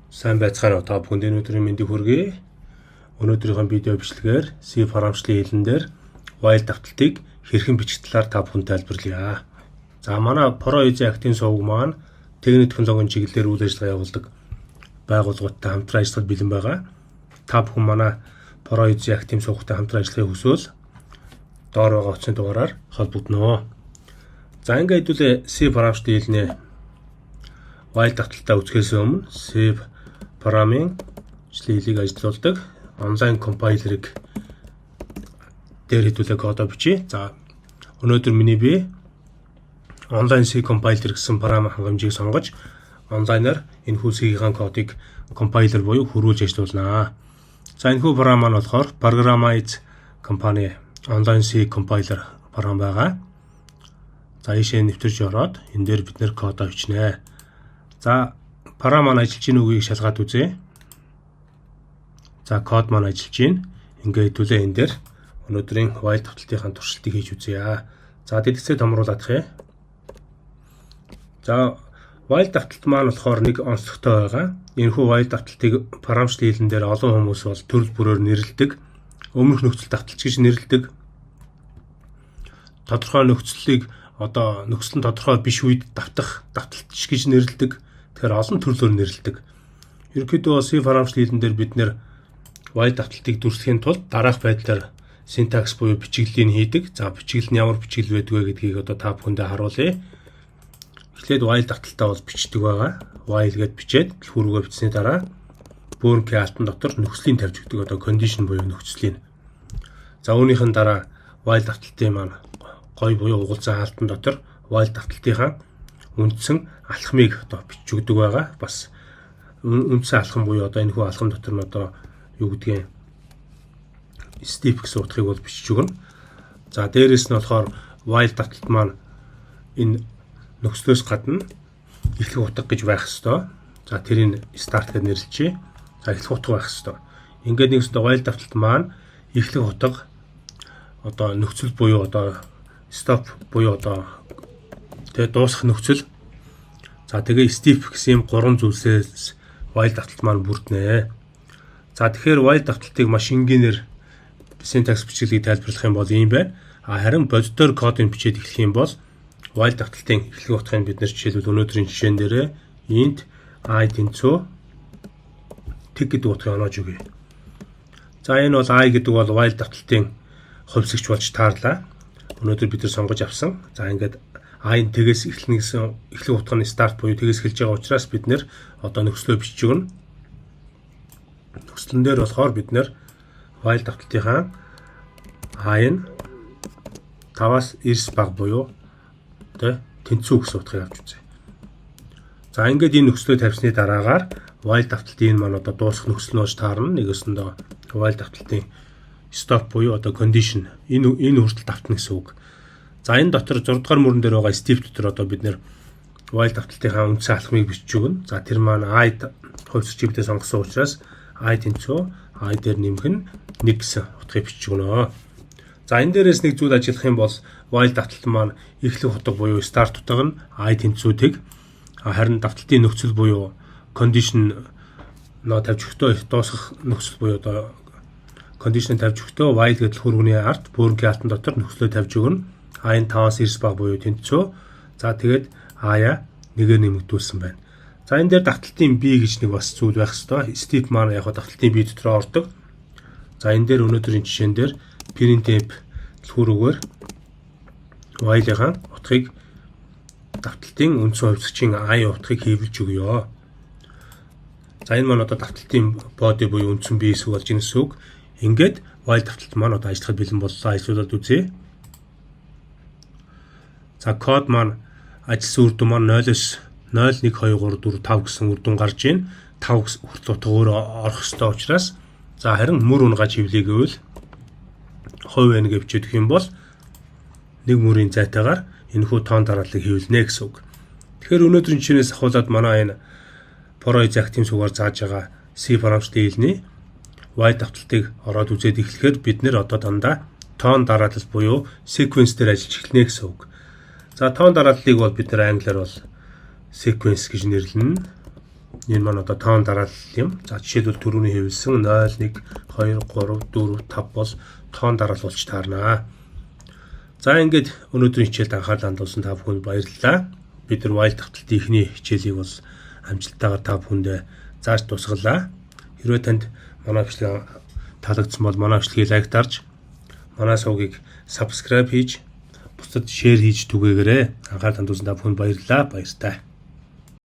Сайн байцгаана уу та бүхэнд өнөөдрийн мэндийг хүргэе. Өнөөдрийн видео бичлэгээр C програмчлалын хэлэн дээр while давталтыг хэрхэн бичих талаар та бүхэнд тайлбарлая. За манай ProEasy активын сувг маань техник технологийн чиглэлээр үйл ажиллагаа явуулдаг байгууллагуудтай хамтран ажиллах бэлэн байгаа. Та бүхэн манай ProEasy активын сувгтай хамтран ажиллахыг хүсвэл доор байгаа утасны дугаараар холбогдно. За ингээд хэдүүлээ C програмчлалын хэлний while давталтаа үзэхээс өмнө C програмын хэлийг ажиллуулдаг онлайн компайлерыг дээр хэдүүлээ кодоо бичье. За өнөөдөр миний би онлайн C компайлер гэсэн програм хангамжийг сонгож онлайнаар энэхүү C-ийн кодыг компайлер буюу хөрвүүлж ажиллуулнаа. За энэхүү програм маань болохоор Programize компани онлайн C компайлер програм байгаа. За ийшээ нэвтэрч ороод энэ дээр бид нэр кодоо бичнэ. За програм маань ажиллаж гин үгийг шалгаад үзье. За код маань ажиллаж гин. Ингээд хэдүүлээ энэ дээр өнөөдрийн while давталтын туршилтыг хийж үзье. За дэлгэцээ томруулах юм. За while давталт маань болохоор нэг онцлогтой байгаа. Энэхүү while давталтыг програмчлалын хэлэн дээр олон хүмүүс бол төрөл бүрээр нэрлэдэг. Өмнөх нөхцөл давталч гэж нэрлэдэг. Тодорхой нөхцөлийг одоо нөхцөл нь тодорхой биш үед давтах давталтч гэж нэрлэдэг. Тэгэхээр олон төрлөөр нэрлэдэг. Ерөнхийдөө C програмчлалын хэлэн дээр бид нэр while давталтыг дүрслэхийн тулд дараах байдлаар синтакс буюу бичиглэлийг хийдэг. За бичиглэл нь ямар бичиглэл байдг вэ гэдгийг одоо та бүхэндээ харуулъя. Эхлээд while давталтаа бол бичдэг байгаа. While гэд бичээд дэлгүүрүүгээ бичсний дараа бөөрнгийн алтан дотор нөхцөлийг тавьж өгдөг одоо condition буюу нөхцөлийг. За үүнийхэн дараа while давталтын маань гой буюу угалзаа алтан дотор while давталтынхаа үндсэн алхмыг одоо бичиж өгдөг байгаа. Бас үндсэн алхам буюу одоо энэхүү алхам дотор нь одоо юу гэдгийг step гэсэн утгыг бол бичиж өгнө. За дээрэс нь болохоор while давталт маань энэ нөхцлөөс гадна эхлэх утга гэж байх ёстой. За тэрийг start гэж нэрлэжээ. За эхлэх утга байх ёстой. Ингээд нэгсдээ while давталт маань эхлэх утга одоо нөхцөл буюу одоо stop буюу одоо тэгээ дуусах нөхцөл. За тэгээ step гэсэн юм гурван зүйлсээс while давталт маань бүрднэ. За тэгэхээр while давталтыг маш энгийнээр синтакс бичиглэлийг тайлбарлах юм бол ийм байна. Харин бодитоор кодыг бичээд эхлэх юм бол while давталтын эхлэх утгыг бид нэр жишээлбэл өнөөдрийн жишээн дээрээ int I тэнцүү тэг гэдэг утгыг оноож өгье. За энэ бол I гэдэг бол while давталтын хувьсгч болж таарлаа. Өнөөдөр бид нар сонгож авсан. За ингээд I-ын тэгээс эхлэх гэсэн эхлэх утга нь start буюу тэгээс эхэлж байгаа учраас бид нэр одоо нөхцлөө бичиж өгнө. Нөхцлөн дээр болохоор бид нэр while давталтынхаа I-ын 5-аас 9 баг буюу тэнцүү гэсэн утгыг авч үзье. За ингээд энэ нөхцлөө тавьсны дараагаар while давталтын маань одоо дуусах нөхцөл нь болж таарна. Нэгэсэндээ while давталтын stop буюу одоо condition энэ хүртэл давтна гэсэн үг. За энэ дотор 6 дугаар мөрөн дээр байгаа step дотор одоо бид нэр while давталтынхаа үндсэн алхмыг бичиж өгнө. За тэр маань I хувьсгч чиглэлээ сонгосон учраас I тэнцүү I дээр нэмэх нь 1 гэсэн утгыг бичиж өгнө. За энэ дээрээс нэг зүйл ажиллах юм бол while давталт маань эхлэх утга буюу start утга нь I тэнцүү тэг. Харин давталтын нөхцөл буюу condition тавьж өгтөө дуусгах нөхцөл буюу одоо condition тавьж өгтөө while гэдэг хөрвний арт бөөрнгийн алтан дотор нөхцлөө тавьж өгнө. I-ын 5-аас 9 баг буюу тэнцүү. За тэгээд I-а нэгээр нэмэгдүүлсэн байна. За энэ дээр давталтын B гэж нэг бас зүйл байх хэвээр. Step маань яг давталтын B дотор ордог. За энэ дээр өнөөдрийн жишээн дээр printf дэлгүүрүүгээр while-ийн утгыг давталтын үндсэн хувьсгчийн I утгыг хэвлэж өгье. За энэ маань одоо давталтын body буюу үндсэн B хэсэг болж байгаа гэсэн үг. Ингээд while давталт маань одоо ажиллахад бэлэн боллоо. Ажлуулаад үзье. За код маань ажилласан үр дүн маань 0-оос 0 1 2 3 4 5 гэсэн үр дүн гарч ийн. 5 хүртэл утга өөр орох ёстой учраас за харин мөр унгааж хевлэе гэвэл хувь n гэж бичиж өгөх юм бол нэг мөрийн зайтайгаар энэхүү тоон дарааллыг хэвлэнэ гэсэн үг. Тэгэхээр өнөөдрийн жишээнээс ахуулаад манай энэ ProEasy активын сувгаар зааж байгаа C програмчлалын хэлний while давталтыг ороод үзээд эхлэхээр бид нэр одоо дандаа тоон дараалал буюу sequence дээр ажиллаж эхэлнэ гэсэн үг. За тоон дарааллыг бол бид нэр англиар бол sequence гэж нэрлэнэ. Энэ маань одоо тоон дараалал юм. За жишээлбэл түрүүний хэвлсэн 0 1 2 3 4 5 бол тоон дараалуулж таарнаа. За ингээд өнөөдрийн хичээлд анхаарал хандуулсан та бүхэнд баярлалаа. Бид нар while давталтын эхний хичээлийг бол амжилттайгаар та бүхэнд зааж тусгалаа. Хэрвээ танд манай бичлэг таалагдсан бол манай бичлэгийг лайк дарж, манай сувгийг subscribe хийж, бусдад share хийж түгээгээрэй. Анхаарал хандуулсан та бүхэнд баярлалаа. Баяртай.